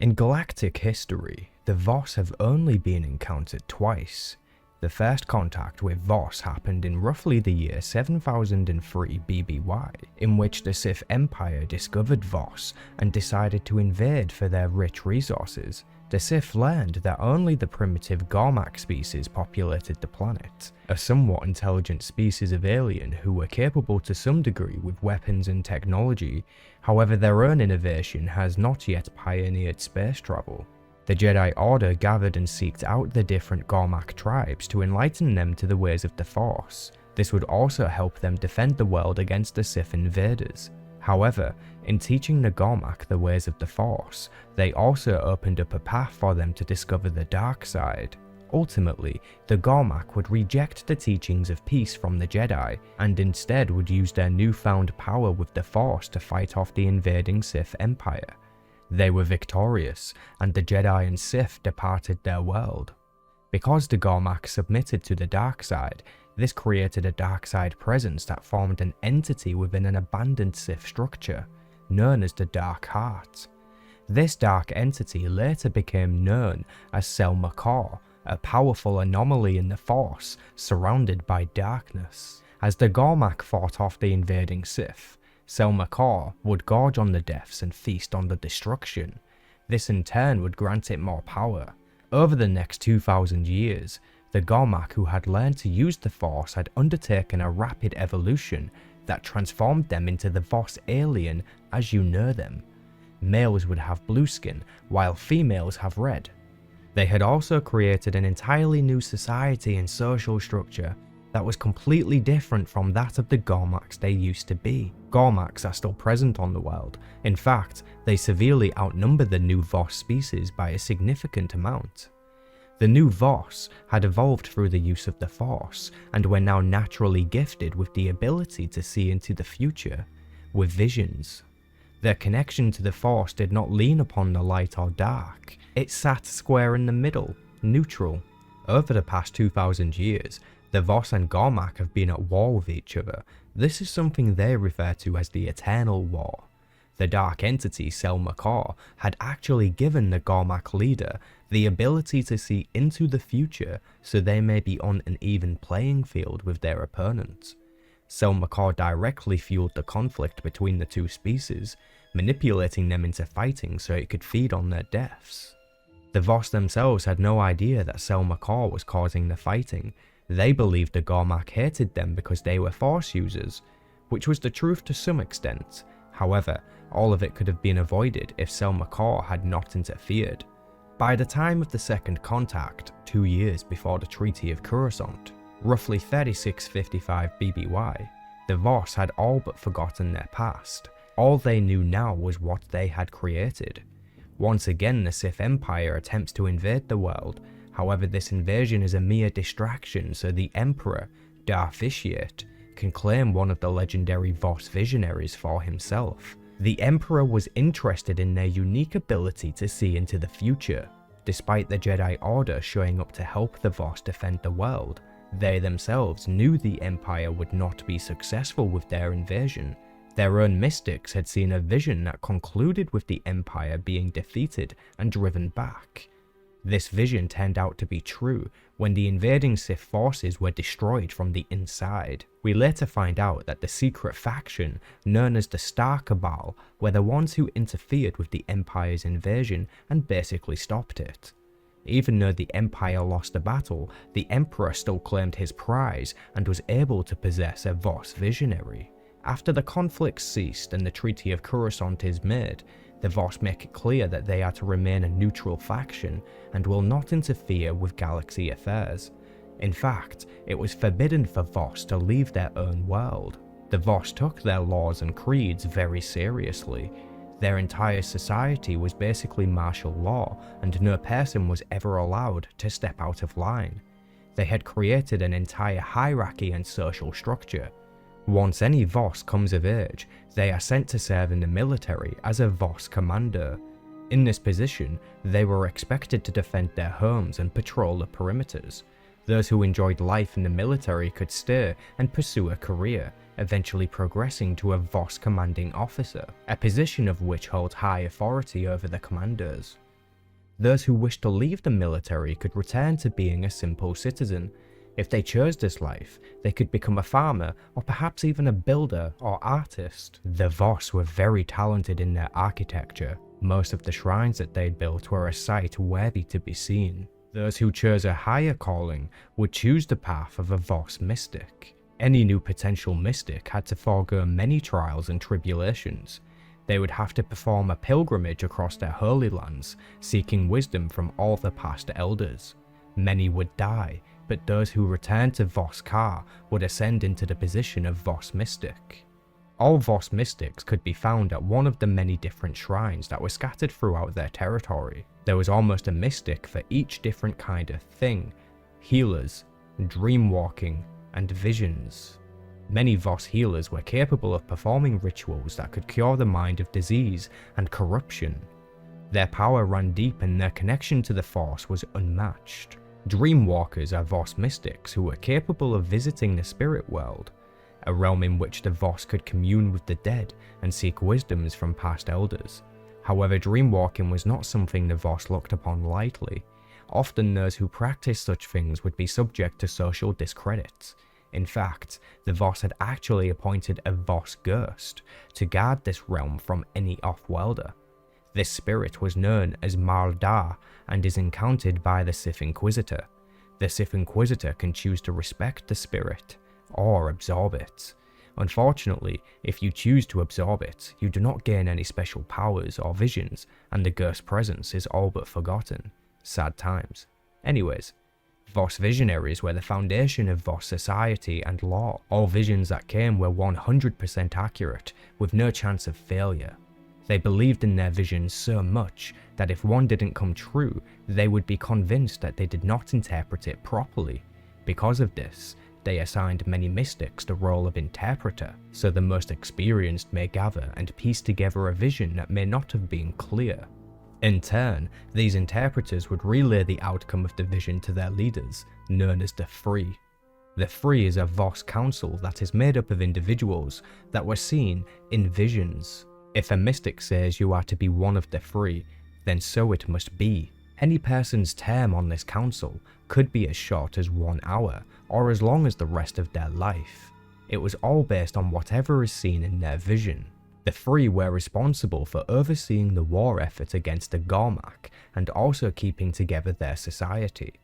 In galactic history, the Voss have only been encountered twice. The first contact with Voss happened in roughly the year 7003 BBY, in which the Sith Empire discovered Voss and decided to invade for their rich resources. The Sith learned that only the primitive Garmak species populated the planet, a somewhat intelligent species of alien who were capable to some degree with weapons and technology. However, their own innovation has not yet pioneered space travel. The Jedi Order gathered and seeked out the different Garmak tribes to enlighten them to the ways of the Force. This would also help them defend the world against the Sith invaders. However, in teaching the Garmak the ways of the Force, they also opened up a path for them to discover the dark side. Ultimately, the Garmak would reject the teachings of peace from the Jedi, and instead would use their newfound power with the Force to fight off the invading Sith Empire. They were victorious, and the Jedi and Sith departed their world. Because the Garmak submitted to the dark side, this created a dark side presence that formed an entity within an abandoned Sith structure, known as the Dark Heart. This dark entity later became known as Sel-Makor, a powerful anomaly in the Force surrounded by darkness. As the Garmak fought off the invading Sith, Sel-Makor would gorge on the deaths and feast on the destruction. This in turn would grant it more power. Over the next 2,000 years, the Garmak who had learned to use the Force had undertaken a rapid evolution that transformed them into the Voss alien as you know them. Males would have blue skin, while females have red. They had also created an entirely new society and social structure that was completely different from that of the Garmaks they used to be. Garmaks are still present on the world. In fact, they severely outnumber the new Voss species by a significant amount. The new Voss had evolved through the use of the Force, and were now naturally gifted with the ability to see into the future, with visions. Their connection to the Force did not lean upon the light or dark. It sat square in the middle, neutral. Over the past 2,000 years, the Voss and Garmak have been at war with each other. This is something they refer to as the Eternal War. The dark entity Sel-Makor had actually given the Garmak leader the ability to see into the future so they may be on an even playing field with their opponents. Sel-Makor directly fueled the conflict between the two species, manipulating them into fighting so it could feed on their deaths. The Voss themselves had no idea that Sel-Makor was causing the fighting. They believed the Garmak hated them because they were Force users, which was the truth to some extent. However, all of it could have been avoided if Sel-Makor had not interfered. By the time of the second contact, 2 years before the Treaty of Coruscant, roughly 3655 BBY, the Voss had all but forgotten their past. All they knew now was what they had created. Once again, the Sith Empire attempts to invade the world. However, this invasion is a mere distraction so the Emperor, Darth Vitiate, can claim one of the legendary Voss visionaries for himself. The Emperor was interested in their unique ability to see into the future. Despite the Jedi Order showing up to help the Voss defend the world, they themselves knew the Empire would not be successful with their invasion. Their own mystics had seen a vision that concluded with the Empire being defeated and driven back. This vision turned out to be true when the invading Sith forces were destroyed from the inside. We later find out that the secret faction, known as the Star Cabal, were the ones who interfered with the Empire's invasion and basically stopped it. Even though the Empire lost the battle, the Emperor still claimed his prize and was able to possess a Voss visionary. After the conflict ceased and the Treaty of Coruscant is made, the Voss make it clear that they are to remain a neutral faction and will not interfere with galaxy affairs. In fact, it was forbidden for Voss to leave their own world. The Voss took their laws and creeds very seriously. Their entire society was basically martial law, and no person was ever allowed to step out of line. They had created an entire hierarchy and social structure. Once any Voss comes of age, they are sent to serve in the military as a Voss commander. In this position, they were expected to defend their homes and patrol the perimeters. Those who enjoyed life in the military could stay and pursue a career, eventually progressing to a Voss commanding officer, a position of which holds high authority over the commanders. Those who wished to leave the military could return to being a simple citizen. If they chose this life, they could become a farmer, or perhaps even a builder or artist. The Voss were very talented in their architecture. Most of the shrines that they'd built were a sight worthy to be seen. Those who chose a higher calling would choose the path of a Voss mystic. Any new potential mystic had to forego many trials and tribulations. They would have to perform a pilgrimage across their holy lands, seeking wisdom from all the past elders. Many would die, but those who returned to Voss Ka would ascend into the position of Voss Mystic. All Voss Mystics could be found at one of the many different shrines that were scattered throughout their territory. There was almost a mystic for each different kind of thing: healers, dreamwalking, and visions. Many Voss healers were capable of performing rituals that could cure the mind of disease and corruption. Their power ran deep and their connection to the Force was unmatched. Dreamwalkers are Voss mystics who were capable of visiting the spirit world, a realm in which the Voss could commune with the dead and seek wisdoms from past elders. However, dreamwalking was not something the Voss looked upon lightly. Often those who practiced such things would be subject to social discredit. In fact, the Voss had actually appointed a Voss ghost to guard this realm from any off-worlder. This spirit was known as Maldar and is encountered by the Sith Inquisitor. The Sith Inquisitor can choose to respect the spirit or absorb it. Unfortunately, if you choose to absorb it, you do not gain any special powers or visions, and the ghost's presence is all but forgotten. Sad times. Anyways, Voss visionaries were the foundation of Voss society and law. All visions that came were 100% accurate, with no chance of failure. They believed in their visions so much that if one didn't come true, they would be convinced that they did not interpret it properly. Because of this, they assigned many mystics the role of interpreter, so the most experienced may gather and piece together a vision that may not have been clear. In turn, these interpreters would relay the outcome of the vision to their leaders, known as the Free. The Free is a Voss council that is made up of individuals that were seen in visions. If a mystic says you are to be one of the Free, then so it must be. Any person's term on this council could be as short as 1 hour, or as long as the rest of their life. It was all based on whatever is seen in their vision. The Free were responsible for overseeing the war effort against the Gormak and also keeping together their society.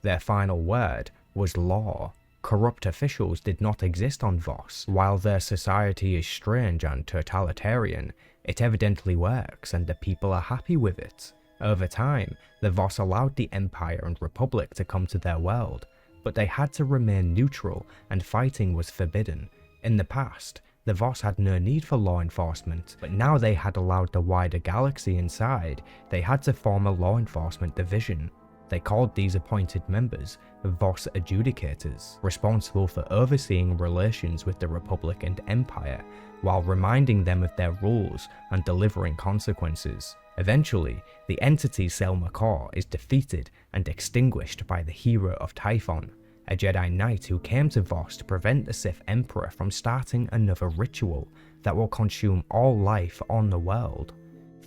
Their final word was law. Corrupt officials did not exist on Voss. While their society is strange and totalitarian, it evidently works and the people are happy with it. Over time, the Voss allowed the Empire and Republic to come to their world, but they had to remain neutral and fighting was forbidden. In the past, the Voss had no need for law enforcement, but now they had allowed the wider galaxy inside, they had to form a law enforcement division. They called these appointed members Voss Adjudicators, responsible for overseeing relations with the Republic and Empire, while reminding them of their rules and delivering consequences. Eventually, the entity Selma Kor is defeated and extinguished by the hero of Typhon, a Jedi Knight who came to Voss to prevent the Sith Emperor from starting another ritual that will consume all life on the world.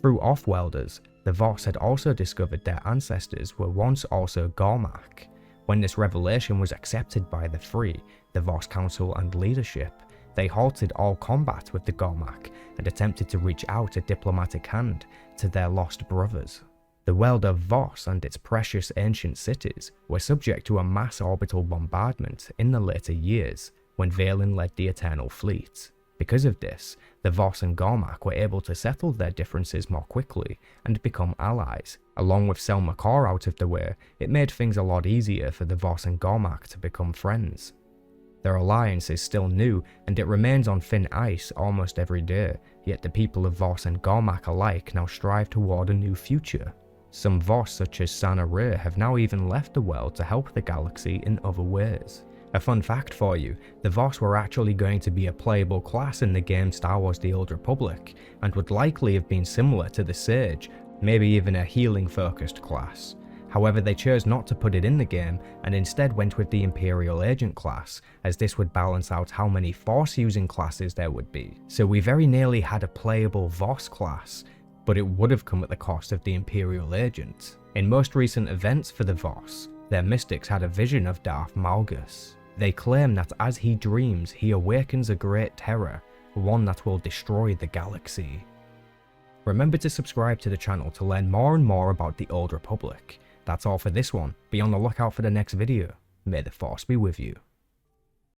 Through off-worlders, the Voss had also discovered their ancestors were once also Gormak. When this revelation was accepted by the Free, the Voss Council and leadership, they halted all combat with the Gormak and attempted to reach out a diplomatic hand to their lost brothers. The world of Voss and its precious ancient cities were subject to a mass orbital bombardment in the later years when Valen led the Eternal Fleet. Because of this, the Voss and Gormak were able to settle their differences more quickly and become allies. Along with Selma Kor out of the way, it made things a lot easier for the Voss and Gormak to become friends. Their alliance is still new and it remains on thin ice almost every day, yet the people of Voss and Gormak alike now strive toward a new future. Some Voss such as Sana Ray have now even left the world to help the galaxy in other ways. A fun fact for you, the Voss were actually going to be a playable class in the game Star Wars The Old Republic, and would likely have been similar to the Sage, maybe even a healing focused class. However, they chose not to put it in the game and instead went with the Imperial Agent class, as this would balance out how many Force using classes there would be. So we very nearly had a playable Voss class, but it would have come at the cost of the Imperial agent. In most recent events for the Voss, their mystics had a vision of Darth Malgus. They claim that as he dreams, he awakens a great terror, one that will destroy the galaxy. Remember to subscribe to the channel to learn more and more about the Old Republic. That's all for this one. Be on the lookout for the next video. May the Force be with you.